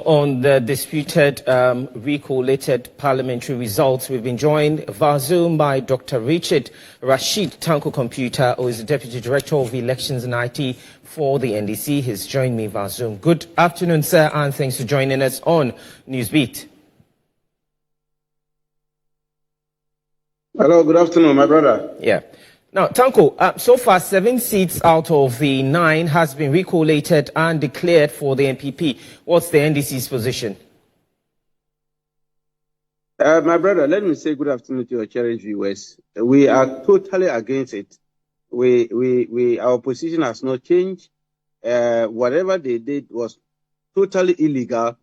On the disputed re-collated parliamentary results, we've been joined via Zoom by Dr. Richard Rashid Tanko Computer, who is the Deputy Director of Elections and IT for the NDC. He's joined me via Zoom. Good afternoon, sir, and thanks for joining us on Newsbeat. Hello, good afternoon, my brother. Yeah. Now, Tanko, so far 7 seats out of the 9 has been recollated and declared for the NPP. What's the NDC's position? My brother, let me say good afternoon to your cherished viewers. We are totally against it. Our position has not changed. Whatever they did was totally illegal,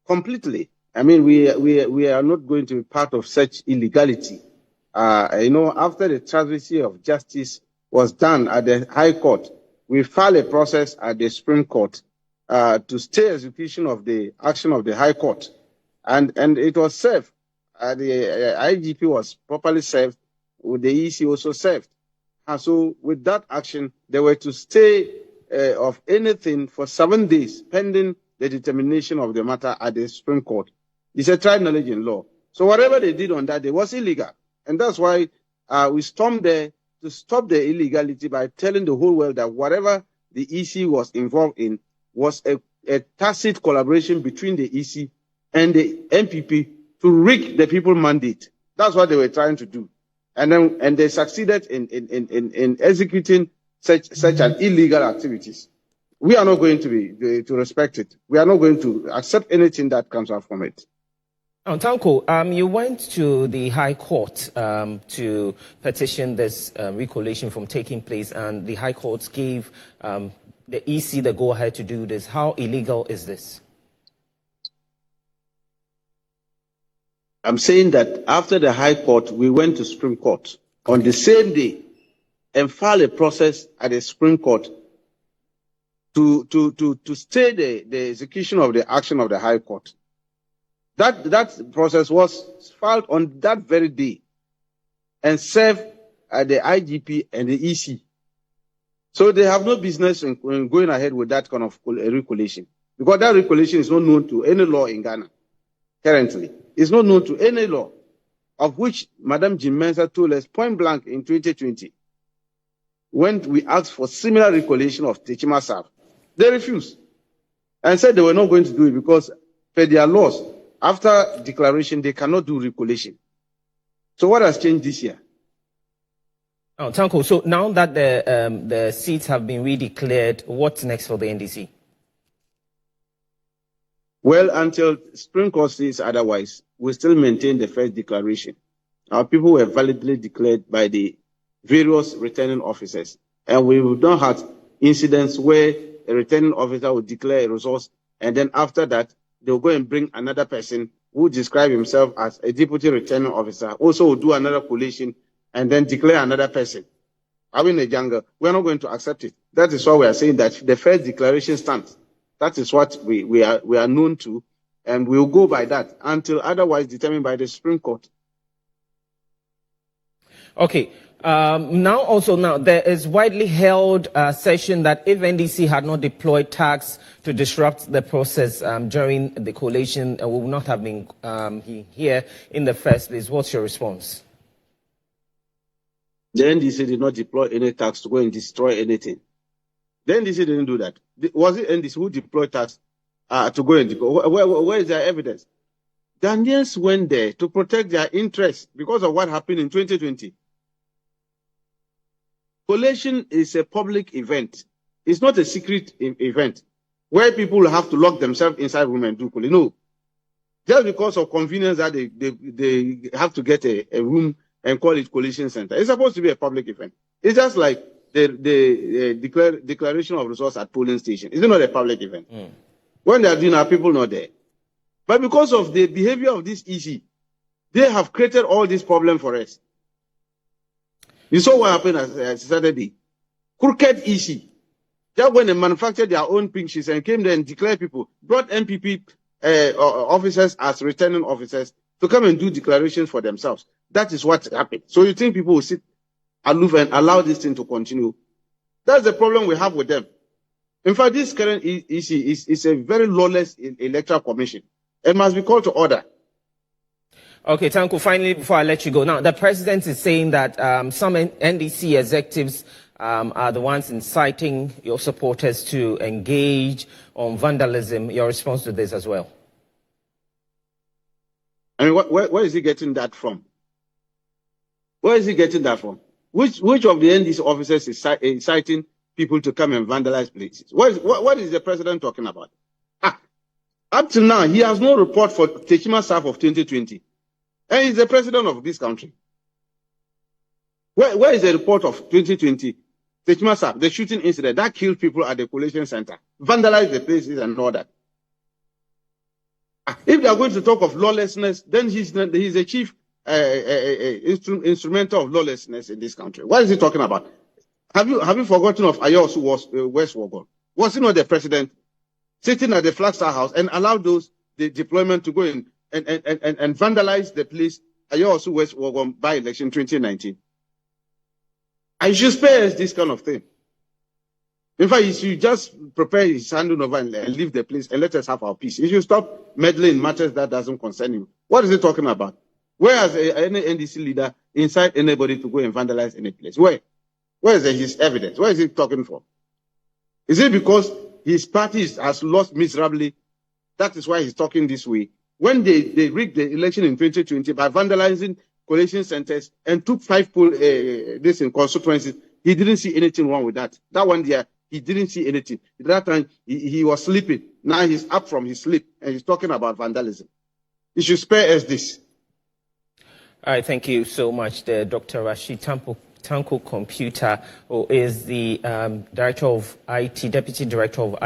completely. I mean, we are not going to be part of such illegality. After the travesty of justice was done at the High Court, we filed a process at the Supreme Court to stay execution of the action of the High Court. And it was served. The IGP was properly served, with the EC also served. And so with that action, they were to stay of anything for 7 days, pending the determination of the matter at the Supreme Court. It's a tried knowledge in law. So whatever they did on that day was illegal. And that's why we stormed there to stop the illegality by telling the whole world that whatever the EC was involved in was a tacit collaboration between the EC and the NPP to rig the people's mandate. That's what they were trying to do. And they succeeded in executing such an illegal activities. We are not going to respect it. We are not going to accept anything that comes out from it. Now, Tanko, you went to the High Court to petition this recollation from taking place, and the High Court gave the EC the go-ahead to do this. How illegal is this? I'm saying that after the High Court, we went to Supreme Court on the same day and filed a process at the Supreme Court to stay the execution of the action of the High Court. That process was filed on that very day and served at the IGP and the EC. So they have no business in going ahead with that kind of recollation, because that recollation is not known to any law in Ghana currently. It's not known to any law, of which Madam Jim Mensah told us point blank in 2020 when we asked for similar recollation of Techima South. They refused and said they were not going to do it because per their laws, after declaration, they cannot do recollation. So what has changed this year? Oh, Tanko, so now that the seats have been redeclared, what's next for the NDC? Well, until Supreme Court says otherwise, we still maintain the first declaration. Our people were validly declared by the various returning officers. And we would not have incidents where a returning officer would declare a resource, and then after that, they'll go and bring another person who describe himself as a deputy returning officer, also will do another collation, and then declare another person. Having a jungle, we're not going to accept it. That is why we are saying that the first declaration stands. That is what we are known to, and we'll go by that until otherwise determined by the Supreme Court. Okay. Now there is widely held assertion that if NDC had not deployed tags to disrupt the process during the collation, we would not have been here in the first place. What's your response? The NDC did not deploy any tags to go and destroy anything. The NDC didn't do that. Was it NDC who deployed tags to go and deploy? Where is their evidence? Ghanaians went there to protect their interests because of what happened in 2020. Collation is a public event. It's not a secret event where people have to lock themselves inside room and do collation. No. Just because of convenience that they have to get a room and call it collation center. It's supposed to be a public event. It's just like the declaration of resource at polling station. It's not a public event. When they are doing, our people not there. But because of the behavior of this EC, they have created all this problem for us. You saw what happened on Saturday. Crooked EC. Just when they manufactured their own pink sheets and came there and declared people, brought MPP officers as returning officers to come and do declarations for themselves. That is what happened. So you think people will sit aloof and allow this thing to continue? That's the problem we have with them. In fact, this current EC is a very lawless electoral commission. It must be called to order. Okay, Tanko, finally, before I let you go, now the president is saying that some NDC executives are the ones inciting your supporters to engage on vandalism. Your response to this as well? I mean, where is he getting that from? Where is he getting that from? Which of the NDC officers is inciting people to come and vandalize places? What is the president talking about? Up till now, he has no report for Techima SAF of 2020. And he's the president of this country. Where is the report of 2020? Techima SAF, the shooting incident that killed people at the collation center, vandalized the places and all that. If they are going to talk of lawlessness, then he's a chief instrumental of lawlessness in this country. What is he talking about? Have you forgotten of Ayos, who was West Wogon? Was he not the president sitting at the Flagstaff House and allowed the deployment to go in and vandalize the place, Ayos, West Wogon, by election 2019? I should spare us this kind of thing. In fact, he should just prepare his handing over and leave the place and let us have our peace. He should stop meddling in matters that doesn't concern him. What is he talking about? Where has any NDC leader incite anybody to go and vandalize any place? Where is his evidence? Where is he talking from? Is it because his party has lost miserably? That is why he's talking this way. When they rigged the election in 2020 by vandalizing collation centers and took 5 this in constituencies, he didn't see anything wrong with that. That one there, he didn't see anything. At that time, he was sleeping. Now he's up from his sleep and he's talking about vandalism. He should spare us this. All right, thank you so much, Dr. Rashid Tanko Computer, who is the Director of IT, Deputy Director of IT.